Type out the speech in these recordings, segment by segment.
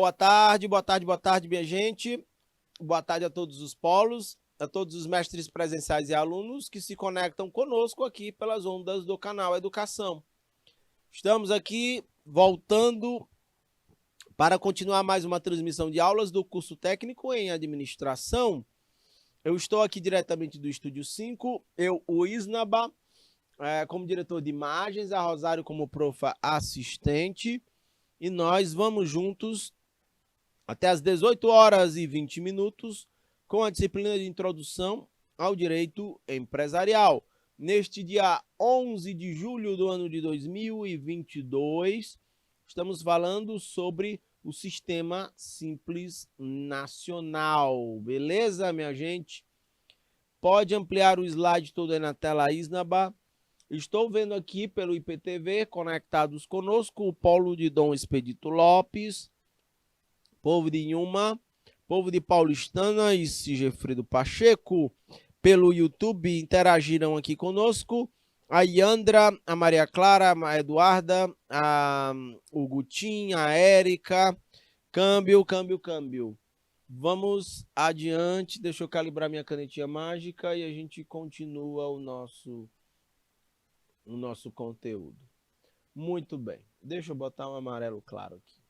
Boa tarde, boa tarde, boa tarde, minha gente. Boa tarde a todos os polos, a todos os mestres presenciais e alunos que se conectam conosco aqui pelas ondas do canal Educação. Estamos aqui voltando para continuar mais uma transmissão de aulas do curso técnico em administração. Eu estou aqui diretamente do Estúdio 5, o Isnaba, como diretor de imagens, a Rosário como profa assistente, e nós vamos juntos até às 18 horas e 20 minutos com a disciplina de introdução ao direito empresarial. Neste dia 11 de julho do ano de 2022, estamos falando sobre o Sistema Simples Nacional. Beleza, minha gente? Pode ampliar o slide todo aí na tela, Isnaba. Estou vendo aqui pelo IPTV, conectados conosco, o Polo de Dom Expedito Lopes, povo de Inhuma, povo de Paulistana e Sigefredo Pacheco. Pelo YouTube interagiram aqui conosco a Yandra, a Maria Clara, a Eduarda, o Gutim, a Érica. Câmbio. Vamos adiante, deixa eu calibrar minha canetinha mágica e a gente continua o nosso conteúdo. Muito bem, deixa eu botar um amarelo claro aqui.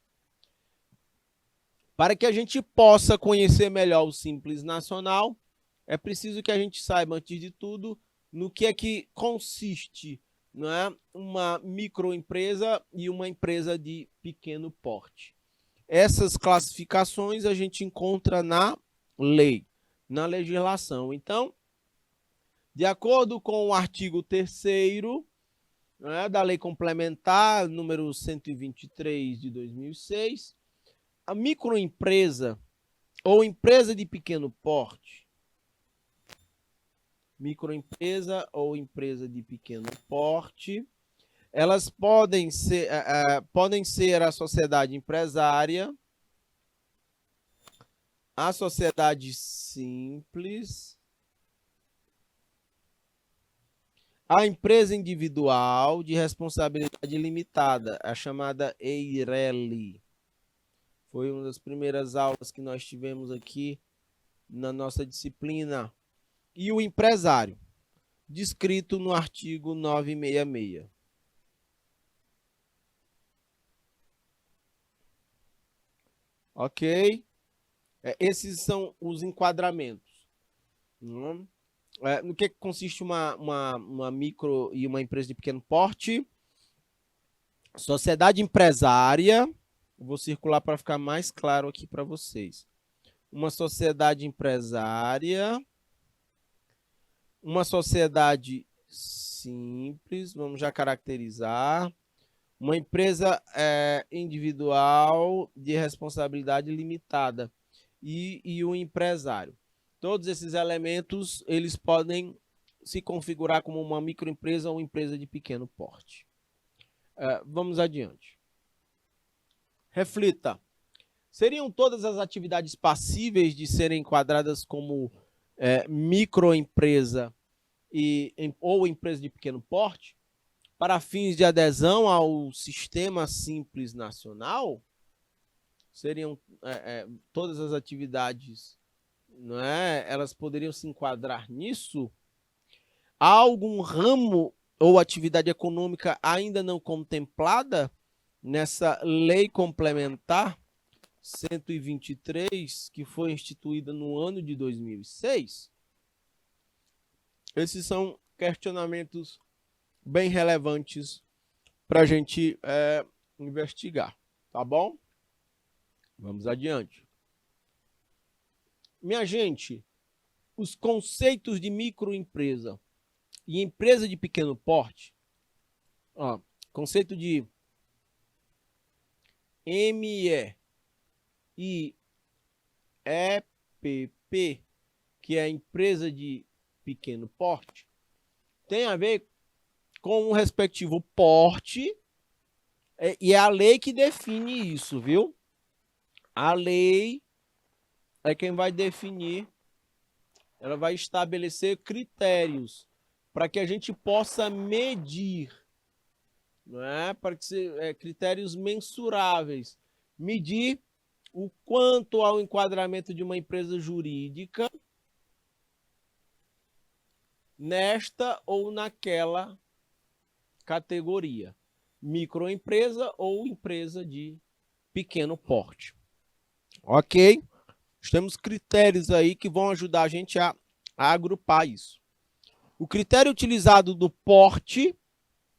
Para que a gente possa conhecer melhor o Simples Nacional, é preciso que a gente saiba, antes de tudo, no que é que consiste, não é, uma microempresa e uma empresa de pequeno porte. Essas classificações a gente encontra na lei, na legislação. Então, de acordo com o artigo 3º, né, da Lei Complementar número 123 de 2006, a microempresa ou empresa de pequeno porte, elas podem ser a sociedade empresária, a sociedade simples, a empresa individual de responsabilidade limitada, a chamada EIRELI. Foi uma das primeiras aulas que nós tivemos aqui na nossa disciplina. E o empresário, descrito no artigo 966. Ok? Esses são os enquadramentos. No que consiste uma micro e uma empresa de pequeno porte? Sociedade empresária. Vou circular para ficar mais claro aqui para vocês. Uma sociedade empresária, uma sociedade simples, vamos já caracterizar, uma empresa individual de responsabilidade limitada e o empresário. Todos esses elementos, eles podem se configurar como uma microempresa ou empresa de pequeno porte. Vamos adiante. Reflita. Seriam todas as atividades passíveis de serem enquadradas como microempresa ou empresa de pequeno porte para fins de adesão ao Sistema Simples Nacional? Seriam todas as atividades, não é? Elas poderiam se enquadrar nisso? Há algum ramo ou atividade econômica ainda não contemplada nessa lei complementar 123, que foi instituída no ano de 2006? Esses são questionamentos bem relevantes para a gente investigar, tá bom? Vamos adiante. Minha gente, os conceitos de microempresa e empresa de pequeno porte, conceito de ME e EPP, que é a empresa de pequeno porte, tem a ver com o respectivo porte, e é a lei que define isso, viu? A lei é quem vai definir, ela vai estabelecer critérios para que a gente possa medir, não é? Para que critérios mensuráveis, medir o quanto ao enquadramento de uma empresa jurídica nesta ou naquela categoria, microempresa ou empresa de pequeno porte. Ok? Temos critérios aí que vão ajudar a gente a agrupar isso. O critério utilizado do porte,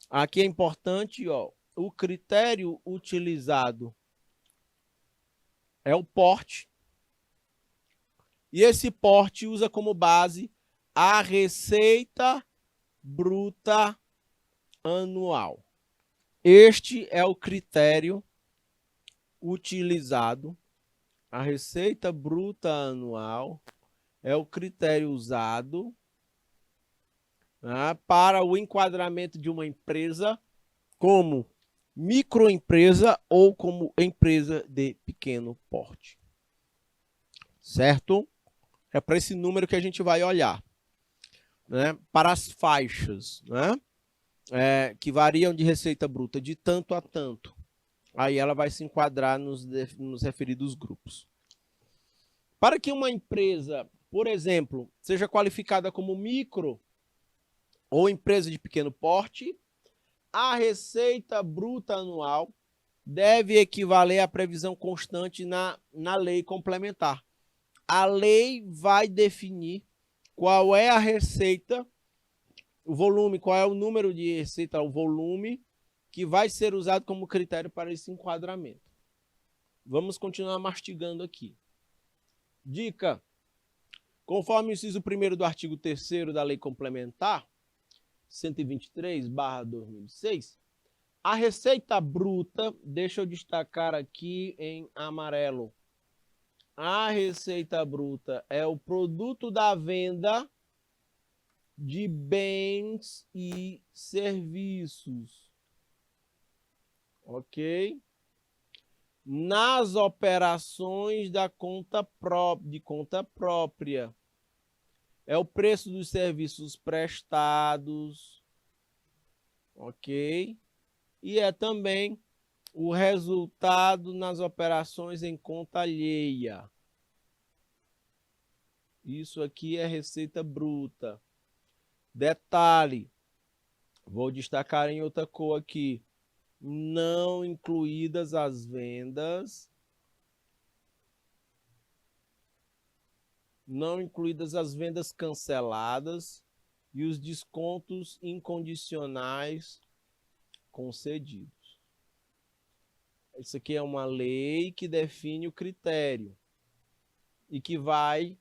aqui é importante, ó, o critério utilizado é o porte, e esse porte usa como base a receita bruta anual. Este é o critério utilizado. A receita bruta anual é o critério usado, né, para o enquadramento de uma empresa como microempresa ou como empresa de pequeno porte. Certo? É para esse número que a gente vai olhar, né? Para as faixas, né? Que variam de receita bruta de tanto a tanto. Aí ela vai se enquadrar nos referidos grupos. Para que uma empresa, por exemplo, seja qualificada como micro ou empresa de pequeno porte, a receita bruta anual deve equivaler à previsão constante na lei complementar. A lei vai definir qual é a receita, o volume, qual é o número de receita, o volume que vai ser usado como critério para esse enquadramento. Vamos continuar mastigando aqui. Dica: conforme o inciso 1º do artigo 3º da Lei Complementar 123/2006, a receita bruta, deixa eu destacar aqui em amarelo, a receita bruta é o produto da venda de bens e serviços. Ok? Nas operações de conta própria. É o preço dos serviços prestados. Ok? E é também o resultado nas operações em conta alheia. Isso aqui é receita bruta. Detalhe, vou destacar em outra cor aqui, não incluídas as vendas, canceladas e os descontos incondicionais concedidos. Isso aqui é uma lei que define o critério e que vai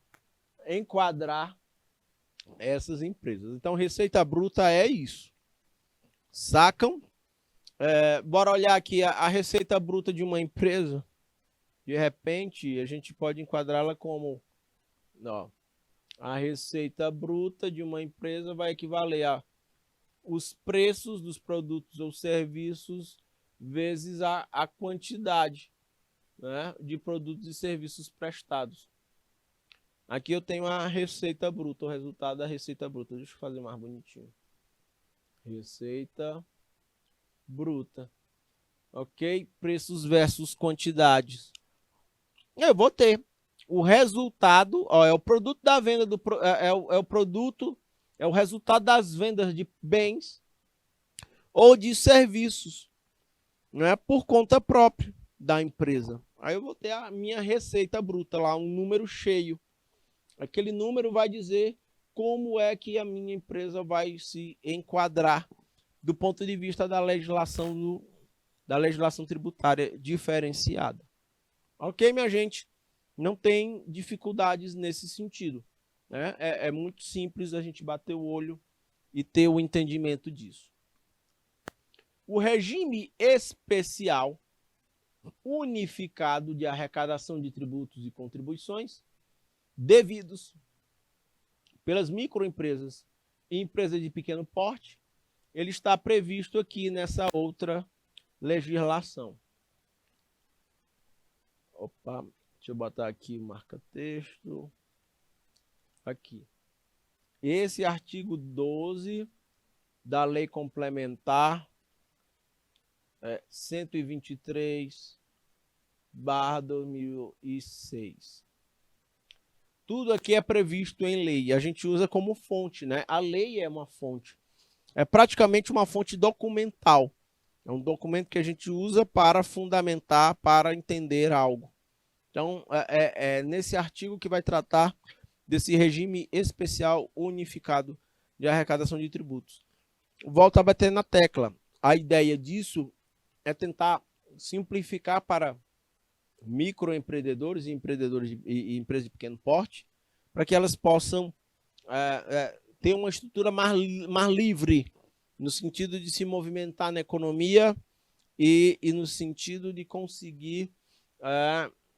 enquadrar essas empresas. Então, receita bruta é isso. Sacam? Bora olhar aqui a receita bruta de uma empresa. De repente, a gente pode enquadrá-la como, ó, a receita bruta de uma empresa vai equivaler a os preços dos produtos ou serviços vezes a quantidade, né, de produtos e serviços prestados. Aqui eu tenho a receita bruta, o resultado da receita bruta. Deixa eu fazer mais bonitinho. Receita bruta. Ok? Preços versus quantidades. Eu vou ter o resultado, ó, é o produto da venda, é o produto, é o resultado das vendas de bens ou de serviços, né, por conta própria da empresa. Aí eu vou ter a minha receita bruta lá, um número cheio. Aquele número vai dizer como é que a minha empresa vai se enquadrar do ponto de vista da legislação tributária diferenciada. Ok, minha gente? Não tem dificuldades nesse sentido, né? É muito simples a gente bater o olho e ter o entendimento disso. O regime especial unificado de arrecadação de tributos e contribuições devidos pelas microempresas e empresas de pequeno porte, ele está previsto aqui nessa outra legislação. Opa, deixa eu botar aqui o marca-texto. Aqui. Esse artigo 12 da Lei Complementar 123 2006. Tudo aqui é previsto em lei. A gente usa como fonte, né? A lei é uma fonte. É praticamente uma fonte documental. É um documento que a gente usa para fundamentar, para entender algo. Então, é nesse artigo que vai tratar desse regime especial unificado de arrecadação de tributos. Volto a bater na tecla. A ideia disso é tentar simplificar para microempreendedores e empreendedores e empresas de pequeno porte, para que elas possam ter uma estrutura mais livre, no sentido de se movimentar na economia e no sentido de conseguir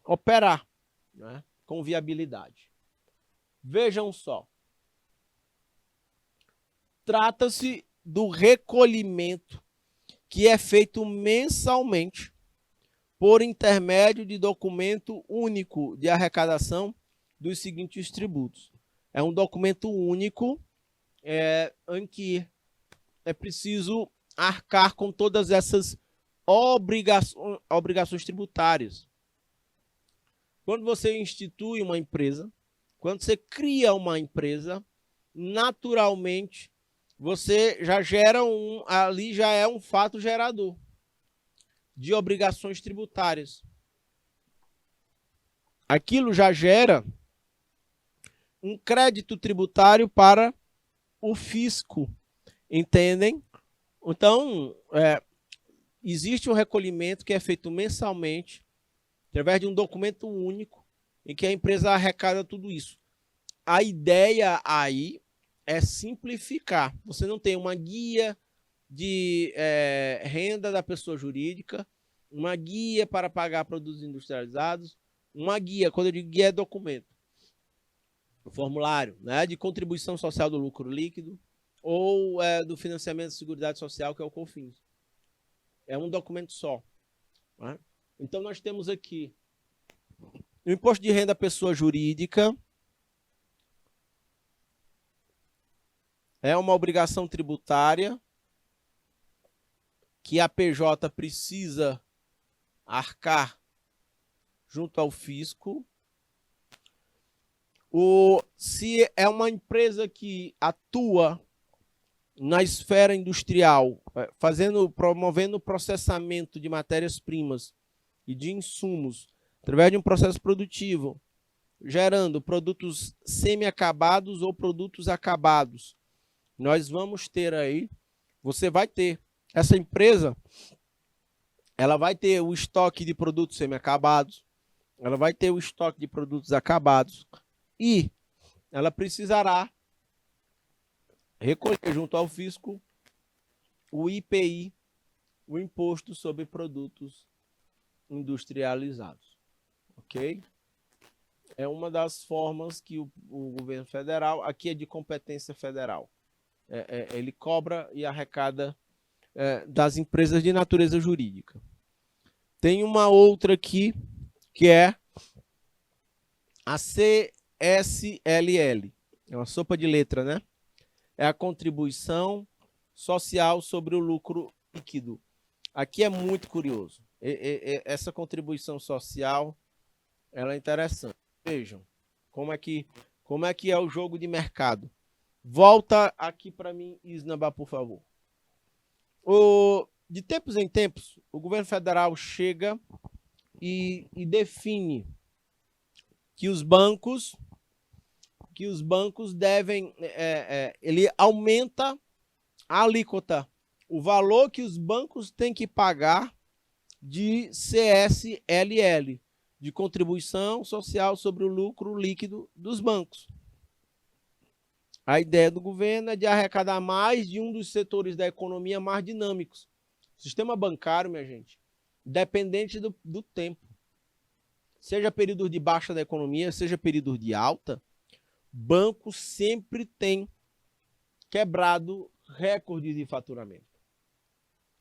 operar, né, com viabilidade. Vejam só. Trata-se do recolhimento que é feito mensalmente por intermédio de documento único de arrecadação dos seguintes tributos. É um documento único em que é preciso arcar com todas essas obrigações tributárias. Quando você institui uma empresa, quando você cria uma empresa, naturalmente você já gera ali já é um fato gerador de obrigações tributárias. Aquilo já gera um crédito tributário para o fisco, entendem? Então, existe um recolhimento que é feito mensalmente, através de um documento único, em que a empresa arrecada tudo isso. A ideia aí é simplificar. Você não tem uma guia de renda da pessoa jurídica, uma guia para pagar produtos industrializados, uma guia, quando eu digo guia é documento, formulário, né, de contribuição social do lucro líquido ou do financiamento da Seguridade Social, que é o COFINS. É um documento só. Né? Então nós temos aqui o imposto de renda à pessoa jurídica, é uma obrigação tributária que a PJ precisa arcar junto ao fisco. Se é uma empresa que atua na esfera industrial, promovendo o processamento de matérias-primas e de insumos, através de um processo produtivo, gerando produtos semi-acabados ou produtos acabados, nós vamos ter aí, você vai ter, essa empresa, ela vai ter o estoque de produtos semi-acabados, ela vai ter o estoque de produtos acabados e ela precisará recolher junto ao fisco o IPI, o Imposto sobre Produtos Industrializados. Ok? É uma das formas que o governo federal, aqui é de competência federal, ele cobra e arrecada das empresas de natureza jurídica. Tem uma outra aqui, que é a CSLL. É uma sopa de letra, né? É a contribuição social sobre o lucro líquido. Aqui é muito curioso. Essa contribuição social, ela é interessante. Vejam como é que é o jogo de mercado. Volta aqui para mim, Isnaba, por favor. De tempos em tempos, o governo federal chega e define que os bancos devem, ele aumenta a alíquota, o valor que os bancos têm que pagar de CSLL, de contribuição social sobre o lucro líquido dos bancos. A ideia do governo é de arrecadar mais de um dos setores da economia mais dinâmicos. O sistema bancário, minha gente, dependente do tempo. Seja período de baixa da economia, seja período de alta, banco sempre tem quebrado recordes de faturamento.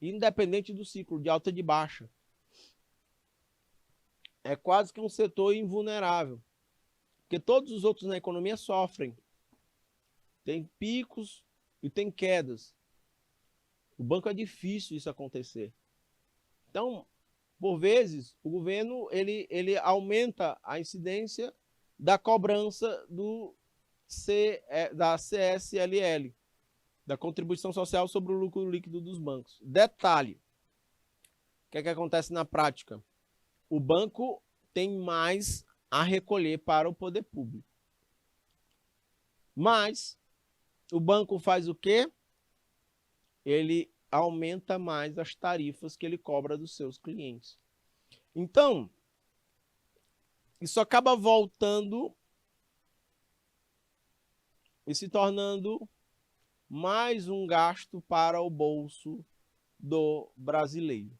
Independente do ciclo de alta e de baixa. É quase que um setor invulnerável. Porque todos os outros na economia sofrem. Tem picos e tem quedas. O banco é difícil isso acontecer. Então, Por vezes, o governo ele aumenta a incidência da cobrança da CSLL, da Contribuição Social sobre o Lucro Líquido dos Bancos. Detalhe, o que é que acontece na prática? O banco tem mais a recolher para o poder público. Mas o banco faz o quê? Ele aumenta mais as tarifas que ele cobra dos seus clientes. Então, isso acaba voltando e se tornando mais um gasto para o bolso do brasileiro.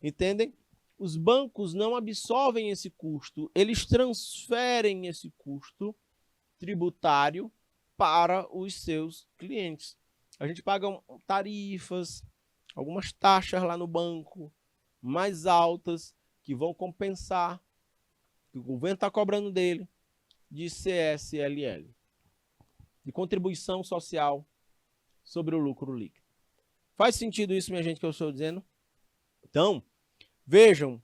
Entendem? Os bancos não absorvem esse custo, eles transferem esse custo tributário para os seus clientes. A gente paga tarifas, algumas taxas lá no banco, mais altas, que vão compensar que o governo está cobrando dele de CSLL, de contribuição social sobre o lucro líquido. Faz sentido isso, minha gente, que eu estou dizendo? Então, vejam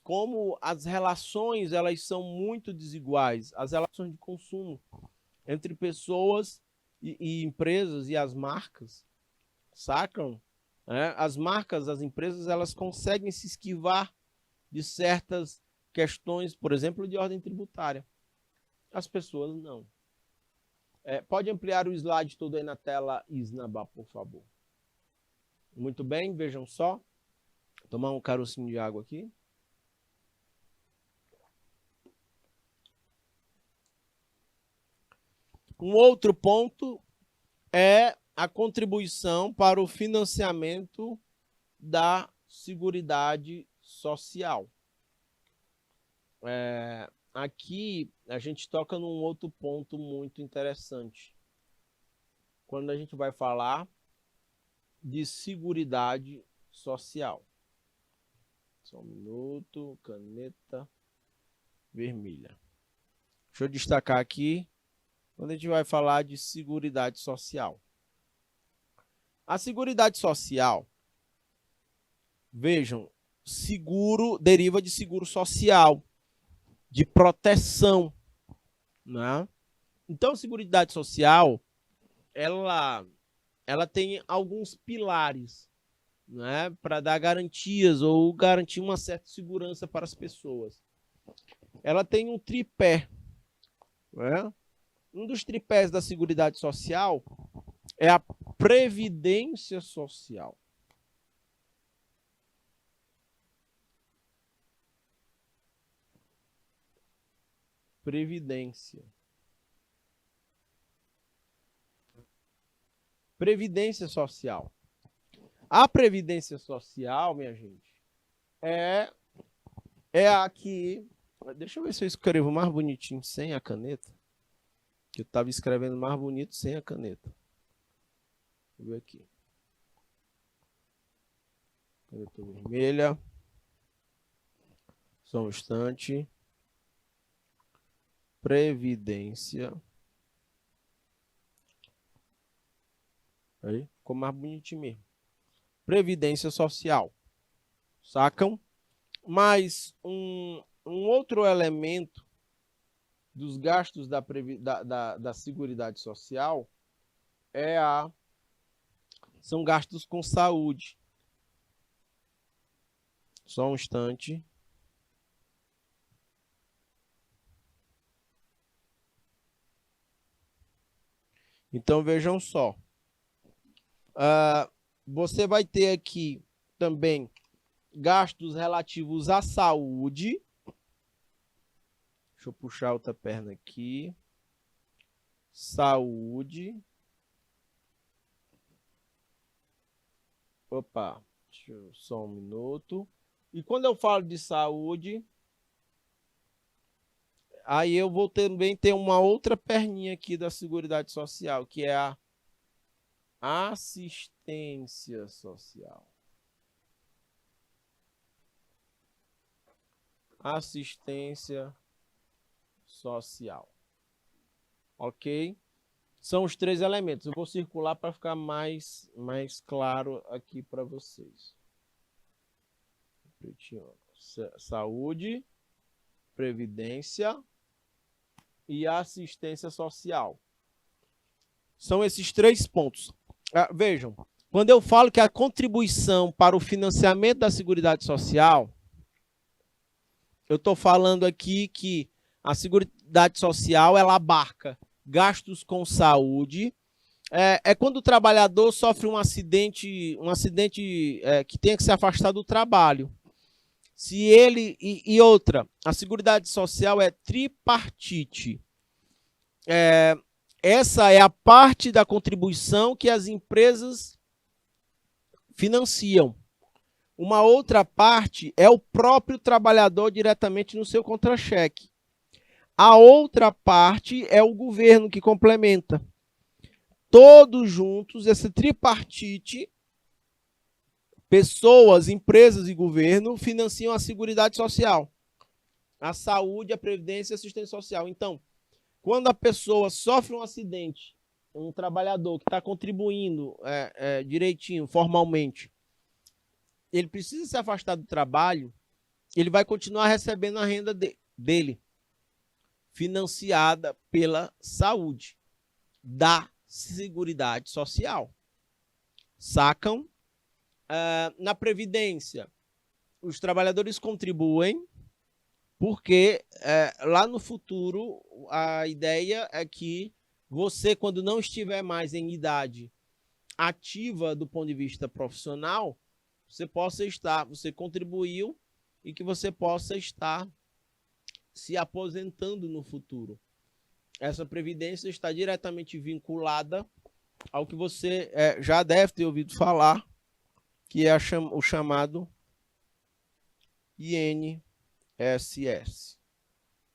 como as relações elas são muito desiguais, as relações de consumo entre pessoas e empresas e as marcas, sacam? As marcas, as empresas, elas conseguem se esquivar de certas questões, por exemplo, de ordem tributária. As pessoas não. Pode ampliar o slide todo aí na tela, Isnaba, por favor. Muito bem, vejam só. Vou tomar um carocinho de água aqui. Um outro ponto é a contribuição para o financiamento da Seguridade Social. Aqui a gente toca num outro ponto muito interessante. Quando a gente vai falar de Seguridade Social. Só um minuto, caneta vermelha. Deixa eu destacar aqui, quando a gente vai falar de Seguridade Social. A Seguridade Social, vejam, seguro deriva de seguro social, de proteção, né? Então, Seguridade Social, ela tem alguns pilares, né, para dar garantias ou garantir uma certa segurança para as pessoas. Ela tem um tripé, né? Um dos tripés da Seguridade Social é a Previdência Social. Previdência. Previdência Social. A Previdência Social, minha gente, é a que... Deixa eu ver se eu escrevo mais bonitinho sem a caneta. Que eu estava escrevendo mais bonito sem a caneta. Vou ver aqui. Caneta vermelha. Só um instante. Previdência. Aí, ficou mais bonitinho mesmo. Previdência Social. Sacam? Mas um outro elemento dos gastos da Seguridade Social são gastos com saúde. Só um instante. Então, vejam só. Você vai ter aqui também gastos relativos à saúde. Deixa eu puxar outra perna aqui. Saúde. Opa, só um minuto. E quando eu falo de saúde, aí eu vou também ter uma outra perninha aqui da Seguridade Social, que é a assistência social. Assistência social. Ok? São os três elementos. Eu vou circular para ficar mais claro aqui para vocês. Saúde, previdência e assistência social. São esses 3 pontos. Vejam, quando eu falo que a contribuição para o financiamento da Seguridade Social, eu estou falando aqui que a Seguridade Social ela abarca gastos com saúde. É quando o trabalhador sofre um acidente que tem que se afastar do trabalho. Se ele e outra, a Seguridade Social é tripartite. Essa é a parte da contribuição que as empresas financiam. Uma outra parte é o próprio trabalhador diretamente no seu contra-cheque. A outra parte é o governo que complementa. Todos juntos, esse tripartite, pessoas, empresas e governo financiam a Seguridade Social, a saúde, a previdência e a assistência social. Então, quando a pessoa sofre um acidente, um trabalhador que está contribuindo direitinho, formalmente, ele precisa se afastar do trabalho, ele vai continuar recebendo a renda dele, financiada pela saúde, da Seguridade Social. Sacam? Na Previdência, os trabalhadores contribuem, porque lá no futuro a ideia é que você, quando não estiver mais em idade ativa do ponto de vista profissional, você contribuiu e que você possa estar se aposentando no futuro. Essa previdência está diretamente vinculada ao que você já deve ter ouvido falar, que é o chamado INSS.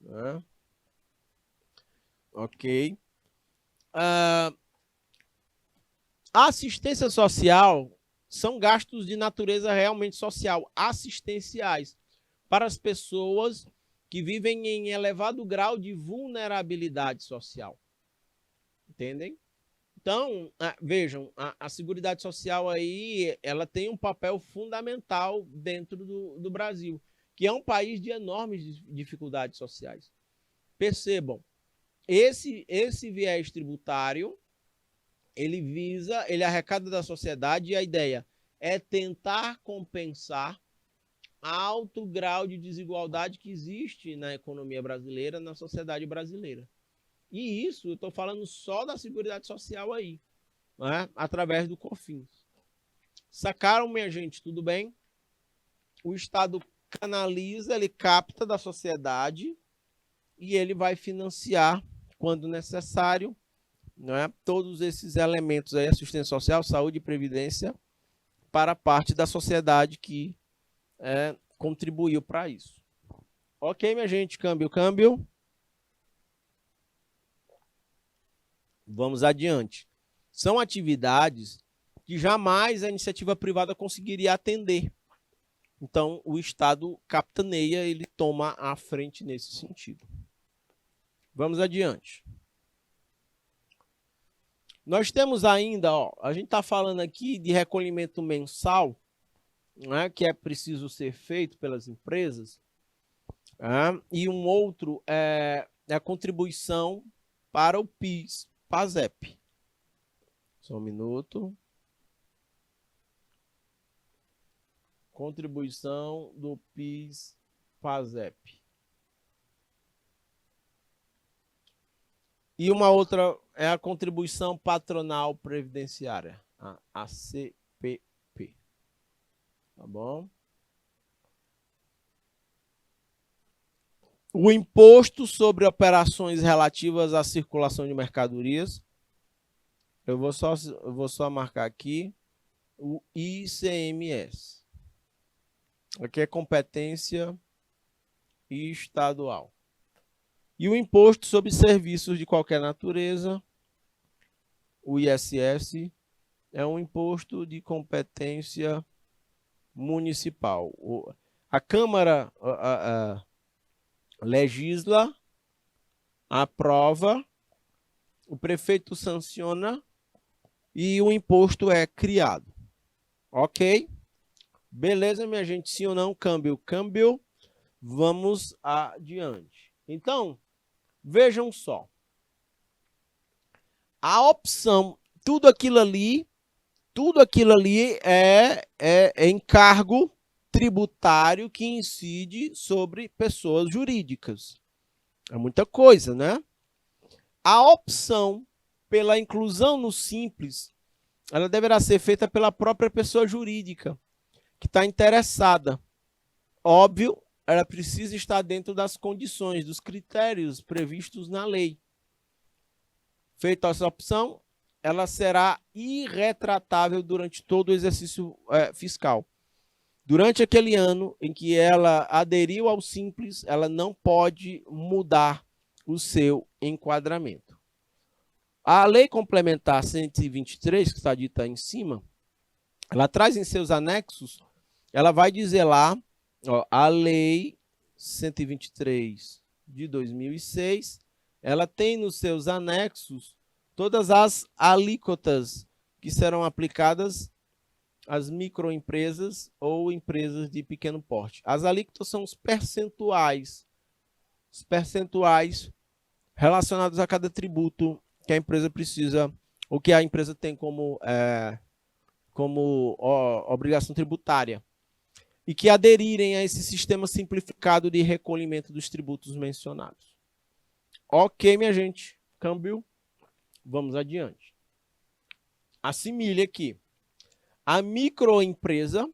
Né? Ok. A assistência social são gastos de natureza realmente social, assistenciais, para as pessoas que vivem em elevado grau de vulnerabilidade social. Entendem? Então, vejam, a Seguridade Social aí, ela tem um papel fundamental dentro do Brasil, que é um país de enormes dificuldades sociais. Percebam, esse viés tributário, ele arrecada da sociedade, e a ideia é tentar compensar alto grau de desigualdade que existe na economia brasileira, na sociedade brasileira. E isso, eu estou falando só da Seguridade Social aí, né? Através do COFINS. Sacaram, minha gente? Tudo bem? O Estado canaliza, ele capta da sociedade e ele vai financiar, quando necessário, né, todos esses elementos aí, assistência social, saúde e previdência, para a parte da sociedade que contribuiu para isso. Ok, minha gente? Câmbio. Vamos adiante. São atividades que jamais a iniciativa privada conseguiria atender. Então, o Estado capitaneia, ele toma a frente nesse sentido. Vamos adiante. Nós temos ainda, a gente está falando aqui de recolhimento mensal, né, que é preciso ser feito pelas empresas, e um outro é a contribuição para o PIS, PASEP. Só um minuto. Contribuição do PIS, PASEP. E uma outra é a contribuição patronal previdenciária, a CPP. Tá bom? O imposto sobre operações relativas à circulação de mercadorias. Eu vou só marcar aqui o ICMS. Aqui é competência estadual. E o imposto sobre serviços de qualquer natureza, o ISS, é um imposto de competência municipal. A Câmara legisla, aprova, o prefeito sanciona e o imposto é criado. Ok? Beleza, minha gente? Sim ou não? Câmbio, câmbio. Vamos adiante. Então, vejam só. A opção, tudo aquilo ali é encargo tributário que incide sobre pessoas jurídicas. É muita coisa, né? A opção pela inclusão no Simples, ela deverá ser feita pela própria pessoa jurídica que está interessada. Óbvio, ela precisa estar dentro das condições, dos critérios previstos na lei. Feita essa opção, ela será irretratável durante todo o exercício fiscal. Durante aquele ano em que ela aderiu ao Simples, ela não pode mudar o seu enquadramento. A Lei Complementar 123, que está dita aí em cima, ela traz em seus anexos, ela vai dizer lá, ó, a Lei 123 de 2006, ela tem nos seus anexos todas as alíquotas que serão aplicadas às microempresas ou empresas de pequeno porte. As alíquotas são os percentuais relacionados a cada tributo que a empresa precisa, ou que a empresa tem como obrigação tributária, e que aderirem a esse sistema simplificado de recolhimento dos tributos mencionados. Ok, minha gente, câmbio, vamos adiante. Assimile aqui. A microempresa,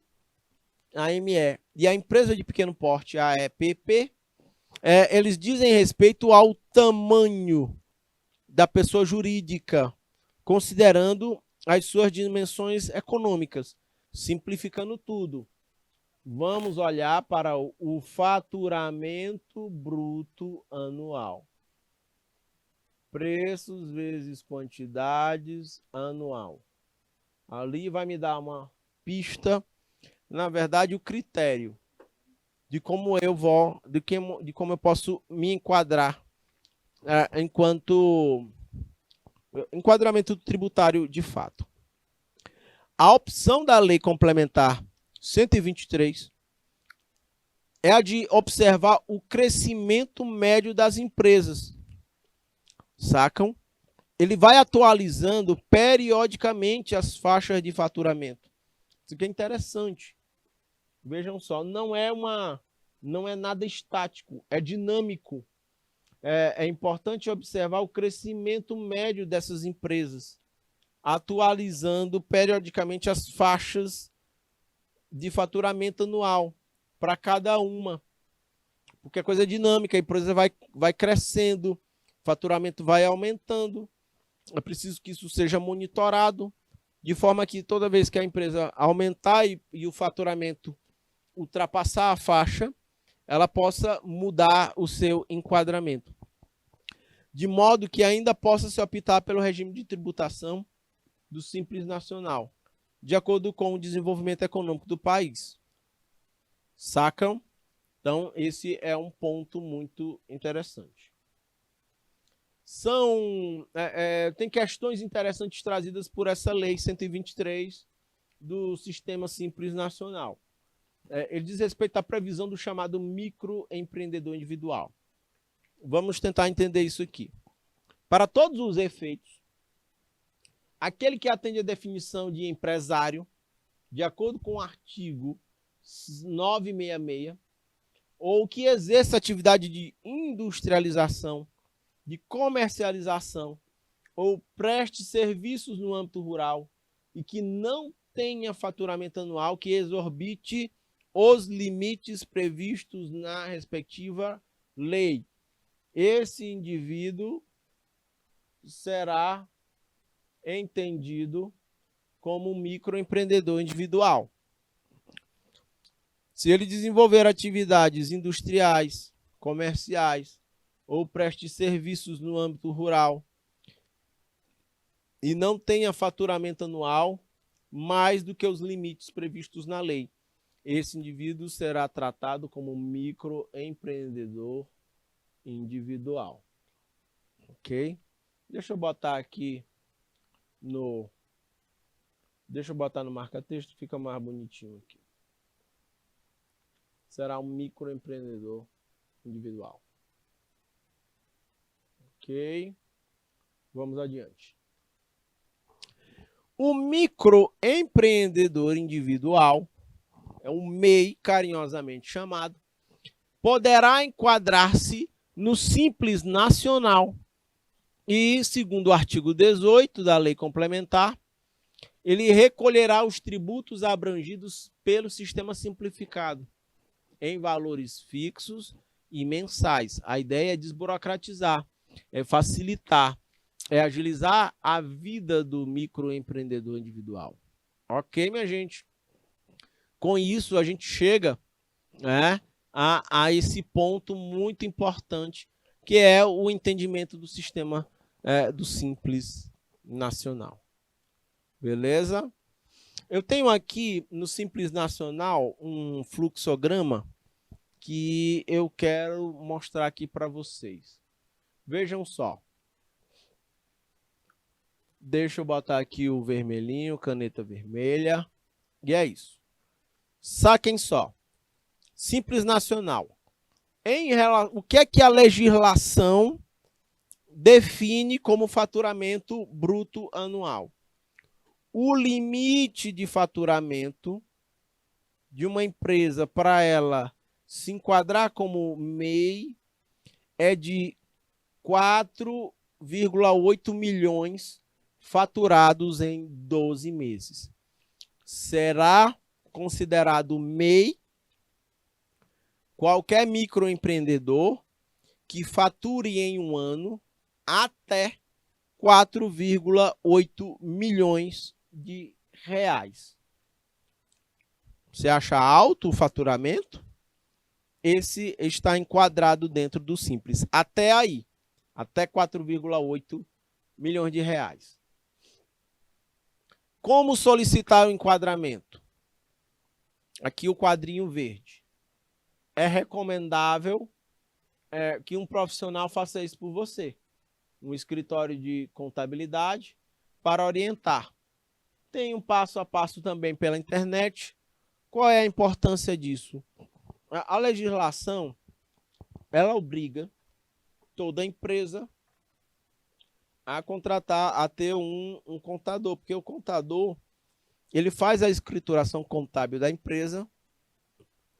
a ME, e a empresa de pequeno porte, a EPP, eles dizem respeito ao tamanho da pessoa jurídica, considerando as suas dimensões econômicas, simplificando tudo. Vamos olhar para o faturamento bruto anual. Preços vezes quantidades anual. Ali vai me dar uma pista, na verdade, o critério de como eu vou, de como eu posso me enquadrar enquanto enquadramento tributário de fato. A opção da Lei Complementar 123 é a de observar o crescimento médio das empresas. Sacam? Ele vai atualizando periodicamente as faixas de faturamento. Isso aqui é interessante. Vejam só, não é nada estático, é dinâmico. É importante observar o crescimento médio dessas empresas, atualizando periodicamente as faixas de faturamento anual para cada uma, porque a coisa é dinâmica, a empresa vai crescendo, o faturamento vai aumentando, é preciso que isso seja monitorado, de forma que toda vez que a empresa aumentar e o faturamento ultrapassar a faixa, ela possa mudar o seu enquadramento, de modo que ainda possa se optar pelo regime de tributação do Simples Nacional, de acordo com o desenvolvimento econômico do país. Sacam? Então, esse é um ponto muito interessante. Tem questões interessantes trazidas por essa lei 123 do Sistema Simples Nacional. Ele diz respeito à previsão do chamado microempreendedor individual. Vamos tentar entender isso aqui. Para todos os efeitos, aquele que atende a definição de empresário, de acordo com o artigo 966, ou que exerça atividade de industrialização, de comercialização, ou preste serviços no âmbito rural e que não tenha faturamento anual que exorbite os limites previstos na respectiva lei. Esse indivíduo será entendido como um microempreendedor individual. Se ele desenvolver atividades industriais, comerciais ou preste serviços no âmbito rural e não tenha faturamento anual mais do que os limites previstos na lei, esse indivíduo será tratado como microempreendedor individual. Ok? Deixa eu botar aqui no marca-texto, fica mais bonitinho aqui. será um microempreendedor individual. Ok, vamos adiante. O microempreendedor individual, é um MEI carinhosamente chamado, poderá enquadrar-se no Simples Nacional e, segundo o artigo 18 da Lei Complementar, ele recolherá os tributos abrangidos pelo sistema simplificado em valores fixos e mensais. A ideia é desburocratizar, é facilitar, é agilizar a vida do microempreendedor individual. Ok, minha gente? Com isso, a gente chega, né, a esse ponto muito importante, que é o entendimento do sistema do Simples Nacional. Beleza? Eu tenho aqui no Simples Nacional um fluxograma que eu quero mostrar aqui para vocês. Vejam só. Deixa eu botar aqui o vermelhinho, caneta vermelha. E é isso. Saquem só. Simples Nacional. O que é que a legislação define como faturamento bruto anual? O limite de faturamento de uma empresa para ela se enquadrar como MEI é de 4,8 milhões faturados em 12 meses. Será considerado MEI qualquer microempreendedor que fature em um ano até 4,8 milhões de reais. Você acha alto o faturamento? Esse está enquadrado dentro do Simples. Até aí. Até 4,8 milhões de reais. Como solicitar o enquadramento? Aqui o quadrinho verde. É recomendável que um profissional faça isso por você. Um escritório de contabilidade para orientar. Tem um passo a passo também pela internet. Qual é a importância disso? A legislação, ela obriga toda empresa a contratar, a ter um contador, porque o contador, ele faz a escrituração contábil da empresa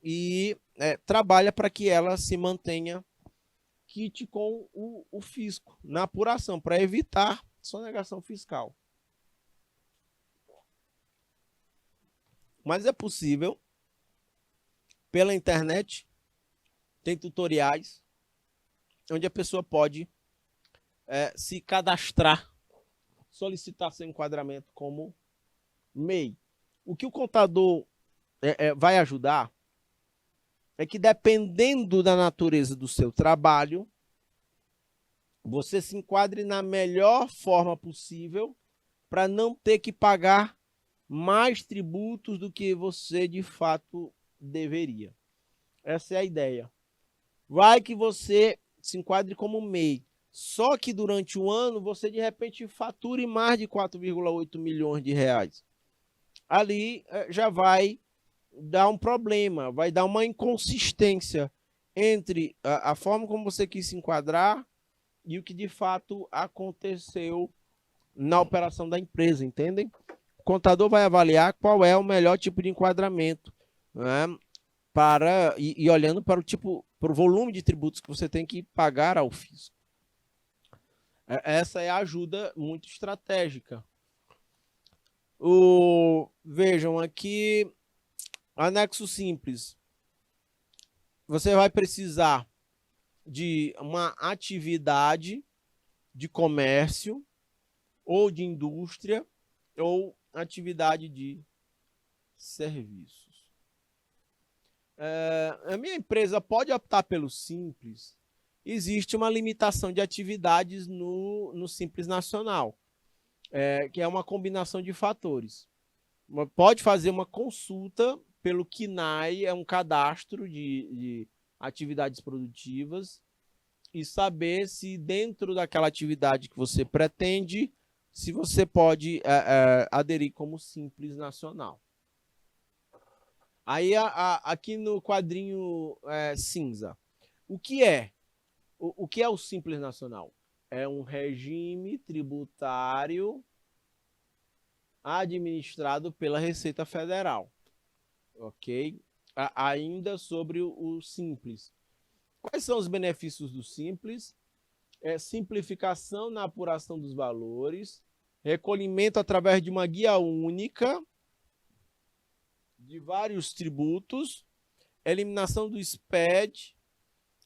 e trabalha para que ela se mantenha quite com o fisco na apuração, para evitar sonegação fiscal. Mas é possível, pela internet, tem tutoriais, onde a pessoa pode se cadastrar, solicitar seu enquadramento como MEI. O que o contador vai ajudar é que, dependendo da natureza do seu trabalho, você se enquadre na melhor forma possível para não ter que pagar mais tributos do que você de fato deveria. Essa é a ideia. Vai que você se enquadre como MEI, só que durante o ano você de repente fature mais de 4,8 milhões de reais. Ali já vai dar um problema, vai dar uma inconsistência entre a forma como você quis se enquadrar e o que de fato aconteceu na operação da empresa, entendem? O contador vai avaliar qual é o melhor tipo de enquadramento, né? E olhando para o volume de tributos que você tem que pagar ao fisco. Essa é a ajuda muito estratégica. Vejam aqui, anexo simples. Você vai precisar de uma atividade de comércio ou de indústria ou atividade de serviços. A minha empresa pode optar pelo Simples. Existe uma limitação de atividades no Simples Nacional, que é uma combinação de fatores. Pode fazer uma consulta pelo CNAE, é um cadastro de atividades produtivas, e saber se dentro daquela atividade que você pretende, se você pode aderir como Simples Nacional. Aí, aqui no quadrinho cinza, o que é? O que é o Simples Nacional? É um regime tributário administrado pela Receita Federal, ok? Ainda sobre o Simples. Quais são os benefícios do Simples? Simplificação na apuração dos valores, recolhimento através de uma guia única de vários tributos, eliminação do SPED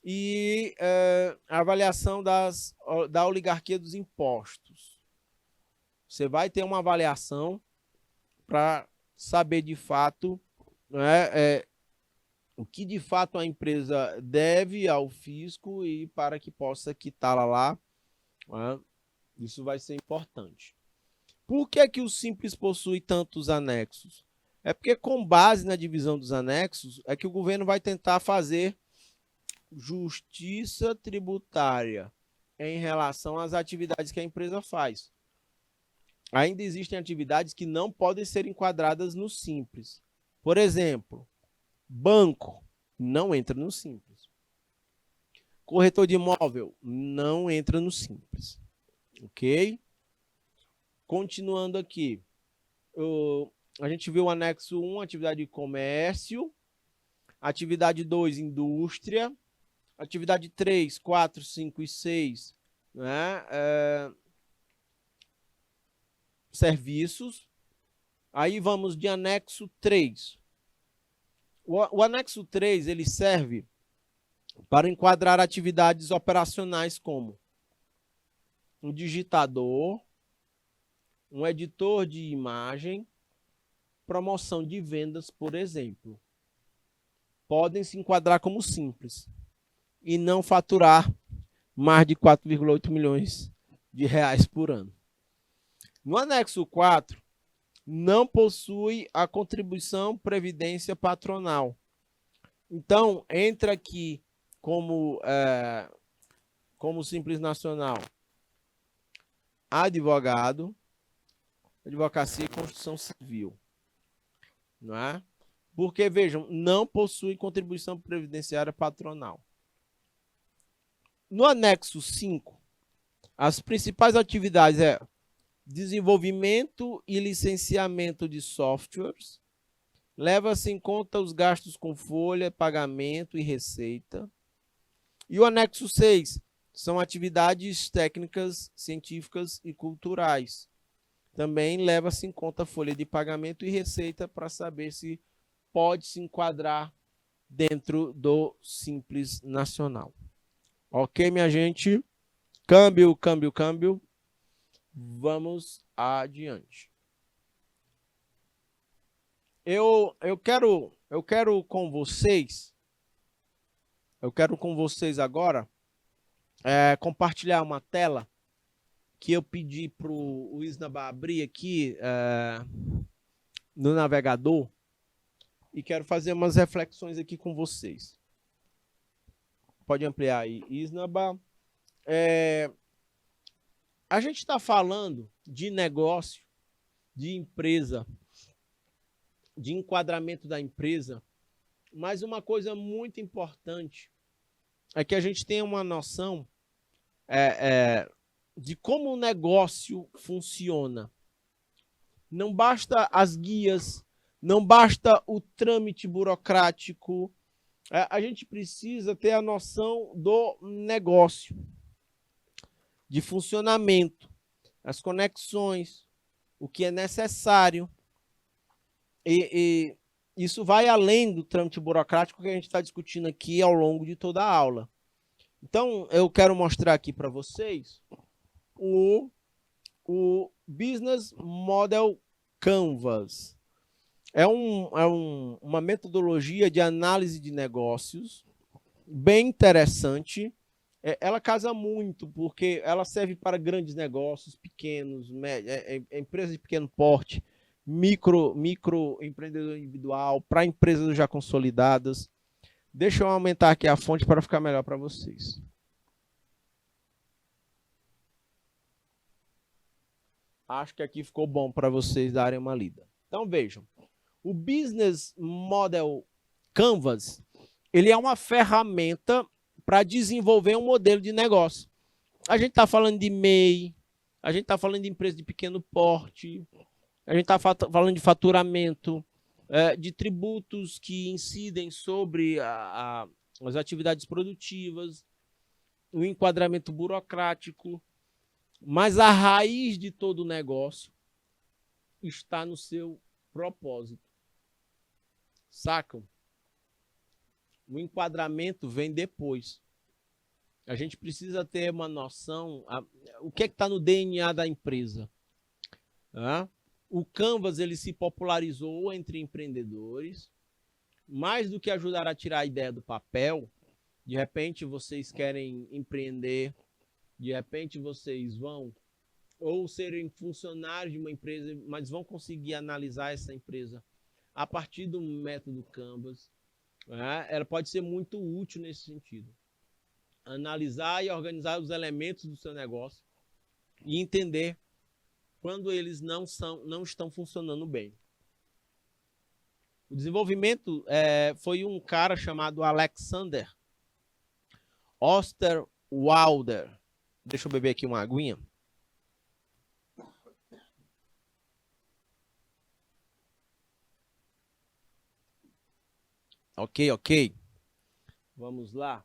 e avaliação da oligarquia dos impostos. Você vai ter uma avaliação para saber de fato, né, o que de fato a empresa deve ao fisco e para que possa quitá-la lá. Né? Isso vai ser importante. Por que que o Simples possui tantos anexos? É porque, com base na divisão dos anexos, é que o governo vai tentar fazer justiça tributária em relação às atividades que a empresa faz. Ainda existem atividades que não podem ser enquadradas no Simples. Por exemplo, banco não entra no Simples. Corretor de imóvel não entra no Simples. Ok? Continuando aqui. A gente viu o anexo 1, atividade de comércio. Atividade 2, indústria. Atividade 3, 4, 5 e 6, né? Serviços. Aí vamos de anexo 3. O anexo 3 ele serve para enquadrar atividades operacionais como um digitador, um editor de imagem, promoção de vendas, por exemplo. Podem se enquadrar como simples e não faturar mais de 4,8 milhões de reais por ano. No anexo 4, não possui a contribuição previdência patronal. Então, entra aqui como Simples Nacional advogado, advocacia e construção civil. Não é? Porque, vejam, não possui contribuição previdenciária patronal. No anexo 5, as principais atividades desenvolvimento e licenciamento de softwares, leva-se em conta os gastos com folha, pagamento e receita. E o anexo 6 são atividades técnicas, científicas e culturais. Também leva-se em conta folha de pagamento e receita para saber se pode se enquadrar dentro do Simples Nacional. Ok, minha gente? Câmbio, câmbio, câmbio. Vamos adiante. Eu quero com vocês agora compartilhar uma tela que eu pedi para o Isnaba abrir aqui no navegador e quero fazer umas reflexões aqui com vocês. Pode ampliar aí, Isnaba. A gente está falando de negócio, de empresa, de enquadramento da empresa, mas uma coisa muito importante é que a gente tenha uma noção de como o negócio funciona. Não basta as guias, não basta o trâmite burocrático, a gente precisa ter a noção do negócio, de funcionamento, as conexões, o que é necessário. E isso vai além do trâmite burocrático que a gente está discutindo aqui ao longo de toda a aula. Então, eu quero mostrar aqui para vocês o Business Model Canvas. É uma metodologia de análise de negócios bem interessante. Ela casa muito, porque ela serve para grandes negócios, pequenos, empresas de pequeno porte, micro empreendedor individual, para empresas já consolidadas. Deixa eu aumentar aqui a fonte para ficar melhor para vocês. Acho que aqui ficou bom para vocês darem uma lida. Então, vejam. O Business Model Canvas, ele é uma ferramenta para desenvolver um modelo de negócio. A gente está falando de MEI, a gente está falando de empresa de pequeno porte, a gente está falando de faturamento, de tributos que incidem sobre as atividades produtivas, o enquadramento burocrático, mas a raiz de todo o negócio está no seu propósito. Sacam? O enquadramento vem depois. A gente precisa ter uma noção, o que está no DNA da empresa. O Canvas ele se popularizou entre empreendedores, mais do que ajudar a tirar a ideia do papel. De repente vocês querem empreender, de repente vocês vão ou serem funcionários de uma empresa, mas vão conseguir analisar essa empresa a partir do método Canvas. Ela pode ser muito útil nesse sentido. Analisar e organizar os elementos do seu negócio e entender quando eles não estão funcionando bem. O desenvolvimento foi um cara chamado Alexander Osterwalder. Deixa eu beber aqui uma aguinha. Ok. Vamos lá.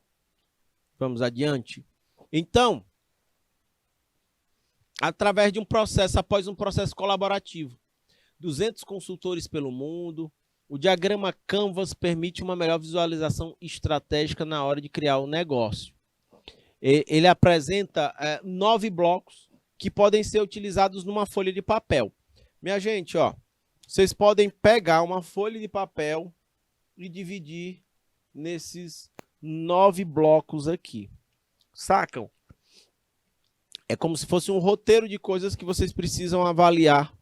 Vamos adiante. Então, através de um processo, após um processo colaborativo, 200 consultores pelo mundo, o diagrama Canvas permite uma melhor visualização estratégica na hora de criar o negócio. Ele apresenta 9 blocos que podem ser utilizados numa folha de papel. Minha gente, ó, vocês podem pegar uma folha de papel e dividir nesses 9 blocos aqui. Sacam? É como se fosse um roteiro de coisas que vocês precisam avaliar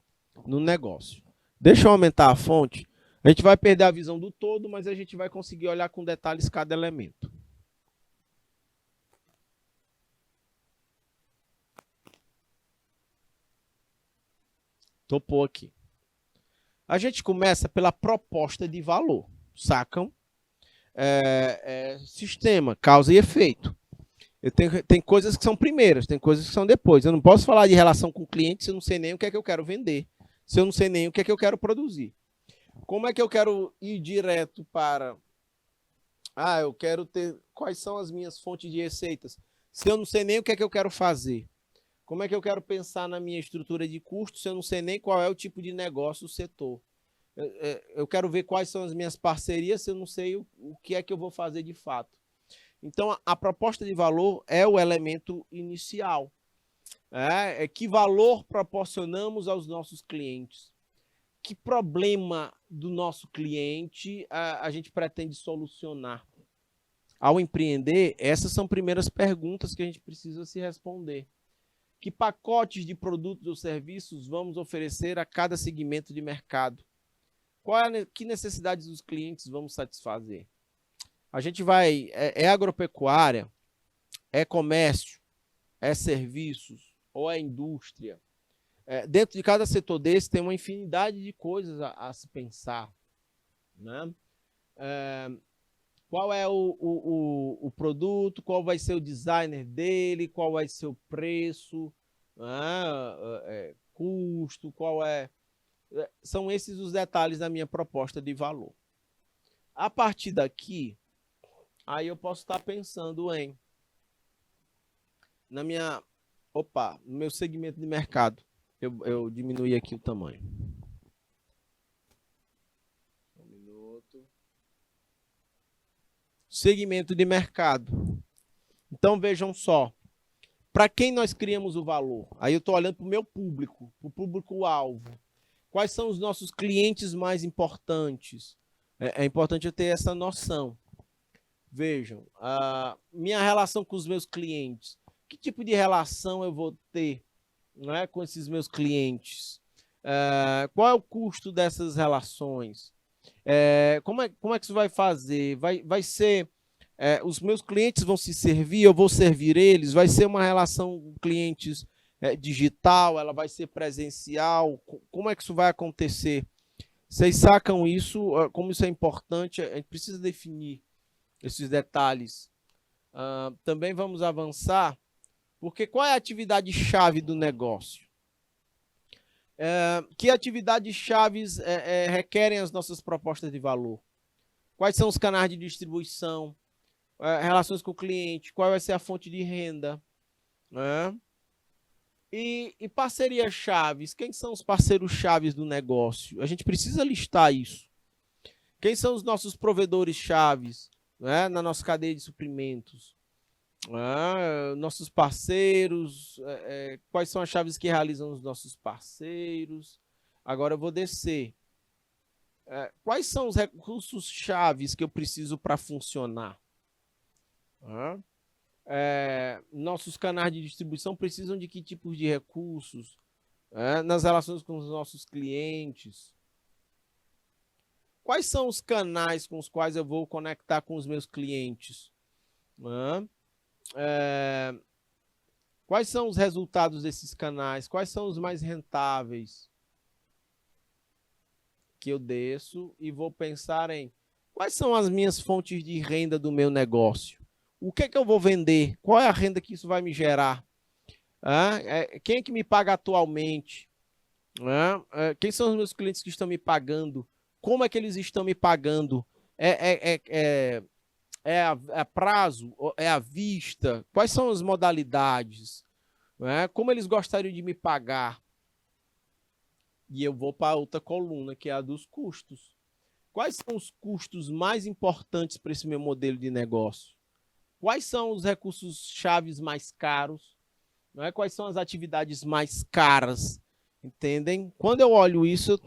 no negócio. Deixa eu aumentar a fonte. A gente vai perder a visão do todo, mas a gente vai conseguir olhar com detalhes cada elemento. Topou aqui. A gente começa pela proposta de valor. Sacam? Sistema, causa e efeito. Tem coisas que são primeiras, tem coisas que são depois. Eu não posso falar de relação com o cliente se eu não sei nem o que é que eu quero vender, se eu não sei nem o que é que eu quero produzir. Como é que eu quero ir direto para... eu quero ter... Quais são as minhas fontes de receitas? Se eu não sei nem o que é que eu quero fazer. Como é que eu quero pensar na minha estrutura de custos se eu não sei nem qual é o tipo de negócio, o setor? Eu quero ver quais são as minhas parcerias se eu não sei o que é que eu vou fazer de fato. Então, a proposta de valor é o elemento inicial. Que valor proporcionamos aos nossos clientes? Que problema do nosso cliente a gente pretende solucionar? Ao empreender, essas são primeiras perguntas que a gente precisa se responder. Que pacotes de produtos ou serviços vamos oferecer a cada segmento de mercado? Que necessidades dos clientes vamos satisfazer? A gente vai... É agropecuária? É comércio? É serviços? Ou é indústria? Dentro de cada setor desse tem uma infinidade de coisas a se pensar. Né? Qual é o produto? Qual vai ser o designer dele? Qual vai ser o preço? Custo? Qual é... São esses os detalhes da minha proposta de valor. A partir daqui, aí eu posso estar pensando no meu segmento de mercado. Eu diminuí aqui o tamanho. Um minuto. Segmento de mercado. Então vejam só. Para quem nós criamos o valor? Aí eu estou olhando para o meu público, para o público-alvo. Quais são os nossos clientes mais importantes? É importante eu ter essa noção. Vejam, a minha relação com os meus clientes. Que tipo de relação eu vou ter, né, com esses meus clientes? Qual é o custo dessas relações? Como é que isso vai fazer? Vai ser... os meus clientes vão se servir, eu vou servir eles? Vai ser uma relação com clientes digital? Ela vai ser presencial? Como é que isso vai acontecer? Vocês sacam isso, como isso é importante, a gente precisa definir esses detalhes. Também vamos avançar, porque qual é a atividade-chave do negócio? Que atividades chaves requerem as nossas propostas de valor? Quais são os canais de distribuição? Relações com o cliente? Qual vai ser a fonte de renda? Né? E parcerias chaves? Quem são os parceiros chaves do negócio? A gente precisa listar isso. Quem são os nossos provedores chaves, né, na nossa cadeia de suprimentos? Nossos parceiros, quais são as chaves que realizam os nossos parceiros? Agora eu vou descer. Quais são os recursos chaves que eu preciso para funcionar? Nossos canais de distribuição precisam de que tipos de recursos? Nas relações com os nossos clientes? Quais são os canais com os quais eu vou conectar com os meus clientes? Quais são os resultados desses canais? Quais são os mais rentáveis? Que eu desço e vou pensar em quais são as minhas fontes de renda do meu negócio? O que é que eu vou vender? Qual é a renda que isso vai me gerar? Quem é que me paga atualmente? Quem são os meus clientes que estão me pagando? Como é que eles estão me pagando? É a prazo? É à vista? Quais são as modalidades? Como eles gostariam de me pagar? E eu vou para outra coluna, que é a dos custos. Quais são os custos mais importantes para esse meu modelo de negócio? Quais são os recursos chaves mais caros? Quais são as atividades mais caras? Entendem? Quando eu olho isso,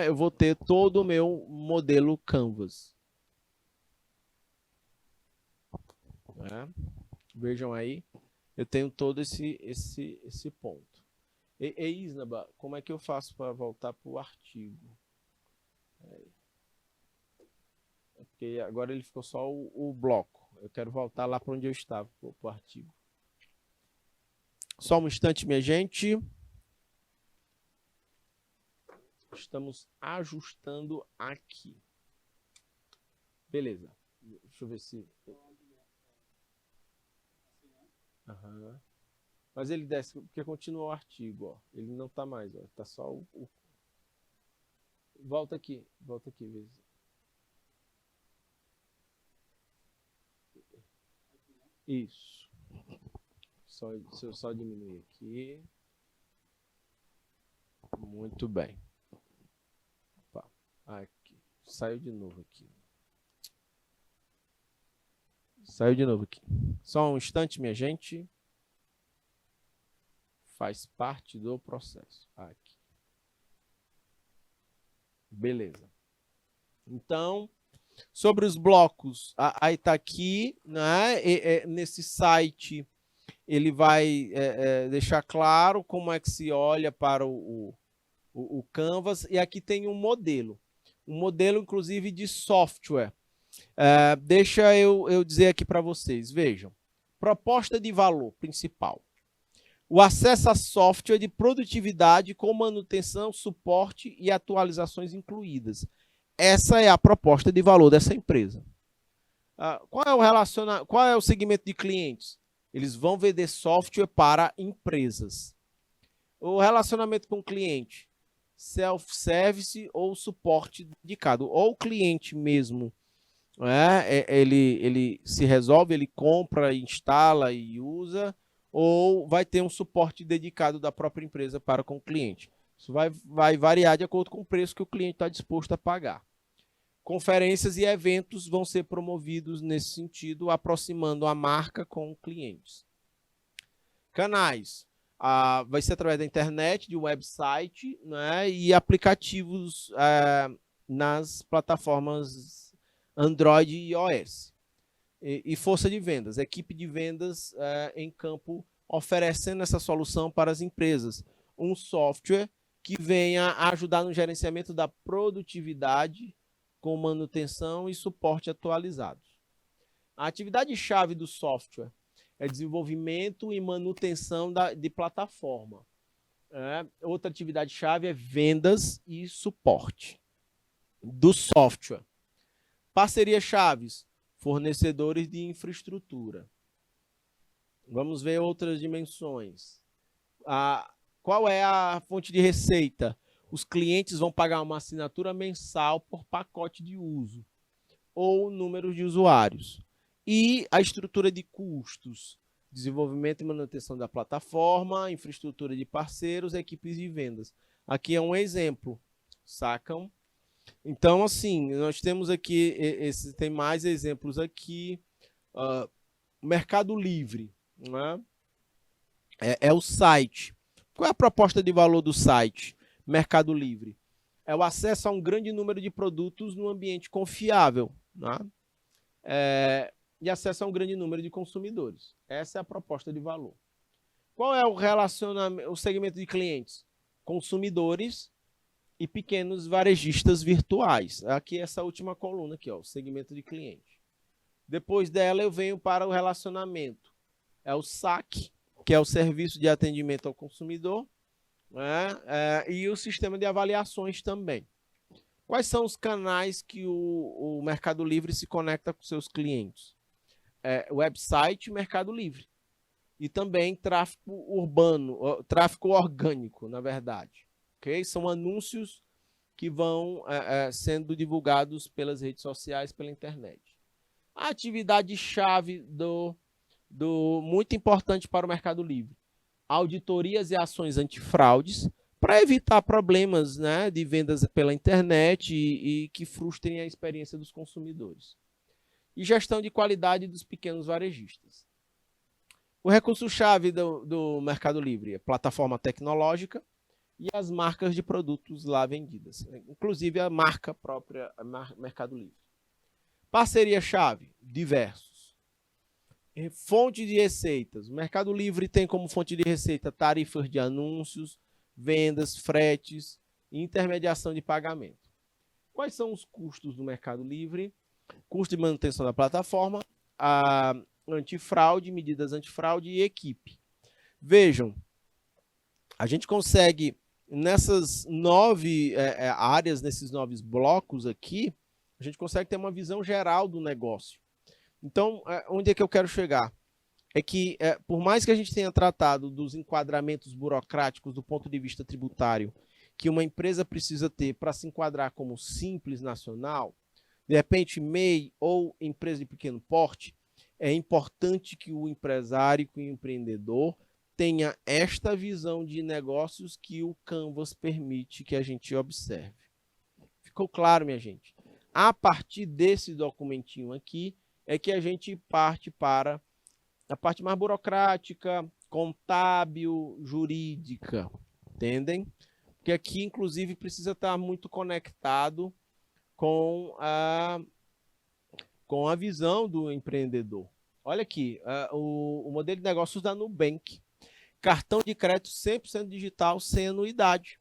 eu vou ter todo o meu modelo Canvas. Vejam aí, eu tenho todo esse ponto. Isnaba, como é que eu faço para voltar para o artigo? Porque agora ele ficou só o bloco. Eu quero voltar lá para onde eu estava, para o artigo. Só um instante, minha gente. Estamos ajustando aqui. Beleza. Deixa eu ver se... Mas ele desce, porque continua o artigo, ó. Ele não tá mais, ó. Tá só o... Volta aqui, vê. Isso. Se eu só diminuir aqui. Muito bem. Opa. Aqui. Saiu de novo aqui. Só um instante, minha gente. Faz parte do processo. Aqui. Beleza. Então, sobre os blocos, aí está aqui, né? Nesse site, ele vai deixar claro como é que se olha para o Canvas. E aqui tem um modelo, inclusive, de software. Deixa eu dizer aqui para vocês, vejam. Proposta de valor principal. O acesso a software de produtividade com manutenção, suporte e atualizações incluídas. Essa é a proposta de valor dessa empresa. Qual é o segmento de clientes? Eles vão vender software para empresas. O relacionamento com o cliente, self-service ou suporte dedicado. Ou o cliente mesmo, ele se resolve, ele compra, instala e usa, ou vai ter um suporte dedicado da própria empresa para com o cliente. Isso vai variar de acordo com o preço que o cliente está disposto a pagar. Conferências e eventos vão ser promovidos nesse sentido, aproximando a marca com clientes. Canais. Vai ser através da internet, de website, né, e aplicativos nas plataformas Android e iOS. E força de vendas, equipe de vendas em campo oferecendo essa solução para as empresas. Um software que venha ajudar no gerenciamento da produtividade com manutenção e suporte atualizados. A atividade-chave do software é desenvolvimento e manutenção de plataforma. Outra atividade-chave é vendas e suporte do software. Parcerias chaves, fornecedores de infraestrutura. Vamos ver outras dimensões. Qual é a fonte de receita? Os clientes vão pagar uma assinatura mensal por pacote de uso ou número de usuários. E a estrutura de custos, desenvolvimento e manutenção da plataforma, infraestrutura de parceiros, equipes de vendas. Aqui é um exemplo, sacam? Então, assim, nós temos aqui, tem mais exemplos aqui. Mercado Livre, né? É o site. Qual é a proposta de valor do site? Mercado Livre. É o acesso a um grande número de produtos num ambiente confiável, né? E acesso a um grande número de consumidores. Essa é a proposta de valor. Qual é o segmento de clientes? Consumidores e pequenos varejistas virtuais. Aqui essa última coluna aqui, ó, o segmento de cliente. Depois dela eu venho para o relacionamento. É o SAC, que é o Serviço de Atendimento ao Consumidor, né? E o sistema de avaliações também. Quais são os canais que o Mercado Livre se conecta com seus clientes? Website Mercado Livre. E também tráfego urbano, tráfego orgânico, na verdade. Okay? São anúncios que vão sendo divulgados pelas redes sociais, pela internet. A atividade-chave muito importante para o Mercado Livre. Auditorias e ações antifraudes para evitar problemas, né, de vendas pela internet e que frustrem a experiência dos consumidores. E gestão de qualidade dos pequenos varejistas. O recurso-chave do Mercado Livre é plataforma tecnológica e as marcas de produtos lá vendidas, inclusive a marca própria, Mercado Livre. Parceria-chave, diversos. Fonte de receitas. O Mercado Livre tem como fonte de receita tarifas de anúncios, vendas, fretes e intermediação de pagamento. Quais são os custos do Mercado Livre? Custo de manutenção da plataforma, antifraude, medidas antifraude e equipe. Vejam, a gente consegue, nessas 9 áreas, nesses 9 blocos aqui, a gente consegue ter uma visão geral do negócio. Então, onde é que eu quero chegar? É que, por mais que a gente tenha tratado dos enquadramentos burocráticos do ponto de vista tributário, que uma empresa precisa ter para se enquadrar como simples nacional, de repente MEI ou empresa de pequeno porte, é importante que o empresário, que o empreendedor tenha esta visão de negócios que o Canvas permite que a gente observe. Ficou claro, minha gente? A partir desse documentinho aqui, é que a gente parte para a parte mais burocrática, contábil, jurídica, entendem? Porque aqui, inclusive, precisa estar muito conectado com a visão do empreendedor. Olha aqui, o modelo de negócios da Nubank. Cartão de crédito 100% digital, sem anuidade.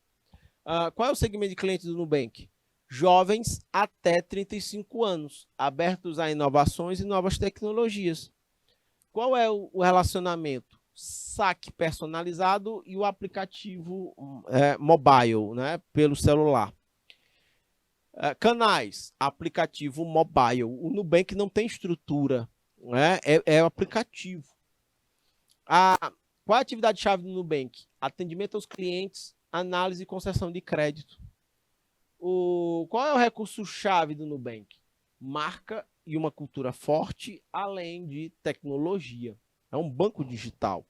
Qual é o segmento de clientes do Nubank? Jovens até 35 anos, abertos a inovações e novas tecnologias. Qual é o relacionamento? Saque personalizado e o aplicativo mobile, né, pelo celular. Canais, aplicativo mobile. O Nubank não tem estrutura, né? É o aplicativo. Qual é a atividade-chave do Nubank? Atendimento aos clientes, análise e concessão de crédito. Qual é o recurso-chave do Nubank? Marca e uma cultura forte, além de tecnologia. É um banco digital.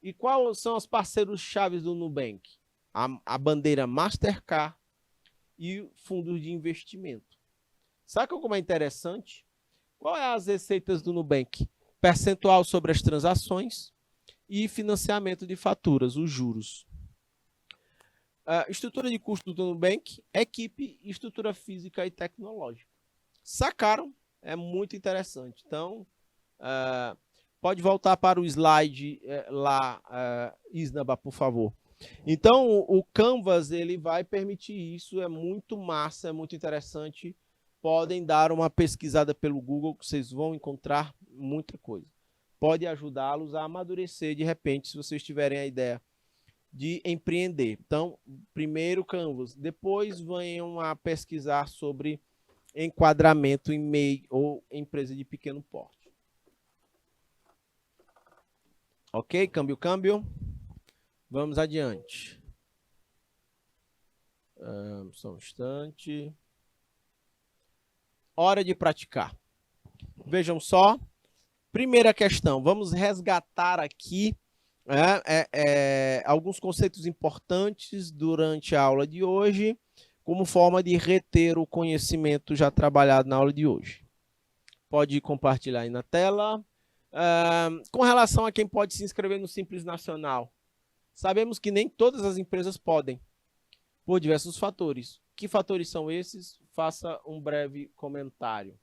E quais são os parceiros-chave do Nubank? A bandeira Mastercard e fundos de investimento. Sabe como é interessante? Qual é as receitas do Nubank? Percentual sobre as transações e financiamento de faturas, os juros. Estrutura de custo do Nubank, equipe, estrutura física e tecnológica. Sacaram? É muito interessante. Então, pode voltar para o slide lá, Isnaba, por favor. Então, o Canvas ele vai permitir isso, é muito massa, é muito interessante. Podem dar uma pesquisada pelo Google, que vocês vão encontrar muita coisa. Pode ajudá-los a amadurecer, de repente, se vocês tiverem a ideia de empreender. Então, primeiro Canvas, depois venham a pesquisar sobre enquadramento em MEI ou empresa de pequeno porte. Ok? Câmbio. Vamos adiante. Só um instante. Hora de praticar. Vejam só. Primeira questão. Vamos resgatar aqui alguns conceitos importantes durante a aula de hoje, como forma de reter o conhecimento já trabalhado na aula de hoje. Pode compartilhar aí na tela. Com relação a quem pode se inscrever no Simples Nacional, sabemos que nem todas as empresas podem, por diversos fatores. Que fatores são esses? Faça um breve comentário.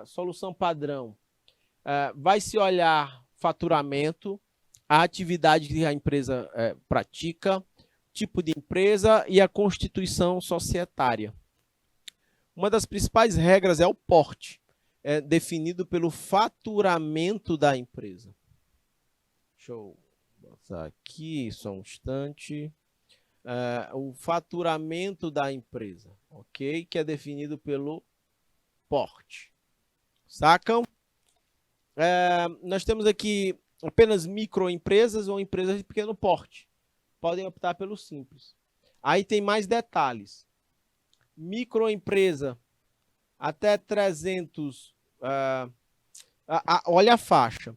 Solução padrão. Vai se olhar faturamento, a atividade que a empresa pratica, tipo de empresa e a constituição societária. Uma das principais regras é o porte, definido pelo faturamento da empresa. Deixa eu botar aqui, só um instante. O faturamento da empresa, ok? Que é definido pelo porte. Sacam? Nós temos aqui apenas microempresas ou empresas de pequeno porte. Podem optar pelo simples. Aí tem mais detalhes. Microempresa até 300... olha a faixa.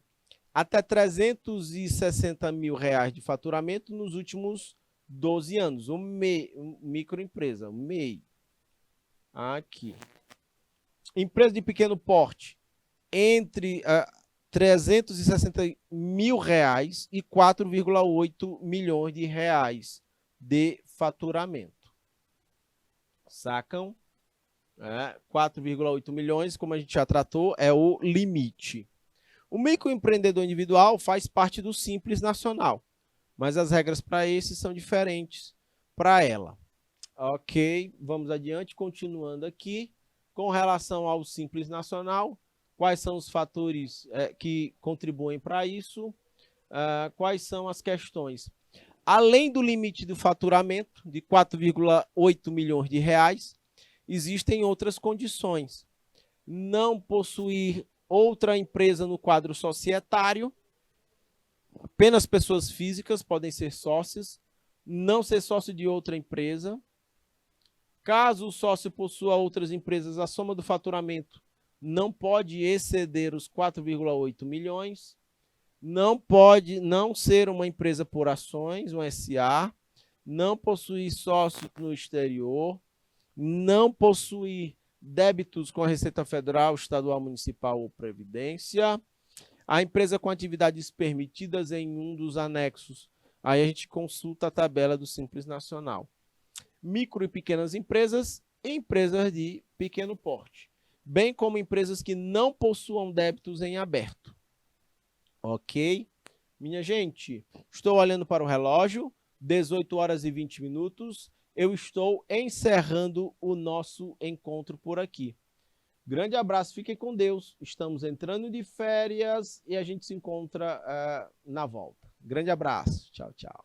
Até 360 mil reais de faturamento nos últimos 12 anos. Microempresa, MEI. Aqui. Empresa de pequeno porte. Entre 360 mil reais e 4,8 milhões de reais de faturamento. Sacam? 4,8 milhões, como a gente já tratou, é o limite. O microempreendedor individual faz parte do Simples Nacional, mas as regras para esse são diferentes para ela. Ok, vamos adiante, continuando aqui. Com relação ao Simples Nacional, quais são os fatores que contribuem para isso? Quais são as questões? Além do limite do faturamento, de 4,8 milhões de reais, existem outras condições. Não possuir outra empresa no quadro societário, apenas pessoas físicas podem ser sócias, não ser sócio de outra empresa. Caso o sócio possua outras empresas, a soma do faturamento não pode exceder os 4,8 milhões. Não pode não ser uma empresa por ações, um SA. Não possuir sócio no exterior. Não possuir débitos com a Receita Federal, Estadual, Municipal ou Previdência. A empresa com atividades permitidas em um dos anexos. Aí a gente consulta a tabela do Simples Nacional. Micro e pequenas empresas e empresas de pequeno porte, bem como empresas que não possuam débitos em aberto. Ok? Minha gente, estou olhando para o relógio, 18 horas e 20 minutos, eu estou encerrando o nosso encontro por aqui. Grande abraço, fiquem com Deus, estamos entrando de férias e a gente se encontra na volta. Grande abraço, tchau, tchau.